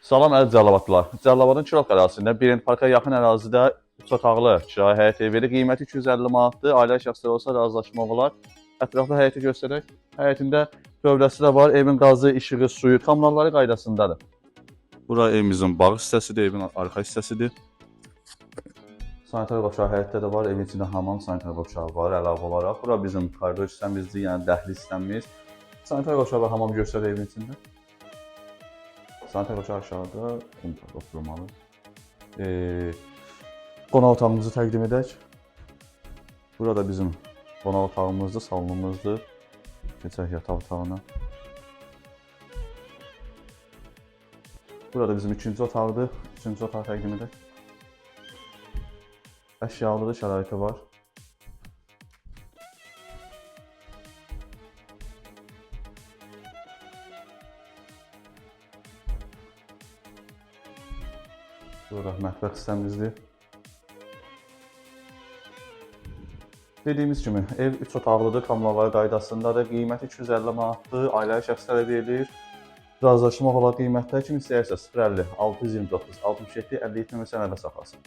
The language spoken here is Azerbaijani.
Salam əziz Cəlilabadlılar. Cəlilabadın Kirovka ərazisində Birent Parka yaxın ərazidə 3 otaqlı kirayə həyət evi, qiyməti 250 manatdır. Ailə şəxsləri olsa razılaşmaq olar. Ətraflı həyəti göstərək. Həyətində tövləsi də var. Evin qazı, işığı, suyu, kommunalları qaydasındadır. Bura evimizin bağ hissəsidir, evin arxa hissəsidir. Sanitar qoşağı həyətdə də var. Evin içində hamam sanitar qoşağı var əlavə olaraq. Bura bizim koridor hissəmizdir, yəni dəhliz hissəmiz. Sanitar qoşağı və hamam göstərir evin içində. Sanitar qoşağı aşağıda, oturmalı. Qonaq otağımızı təqdim edək. Burada bizim qonaq otağımızdır, salonumuzdur. Keçək yataq otağına. Burada bizim ikinci otaqdır. İkinci otağı təqdim edək. Əşyalıdır, şəraiti var. Burada mətbəx hissəmizdir. Dediyimiz kimi ev 3 otaqlıdır, kommunalları qaydasındadır. Qiyməti 250 manatdır, ailəli şəxslərə verilir. Razılaşmaq olar qiymətlər kimi istəyirsə 050 629 67 57 nömrə sənədə saxlasın.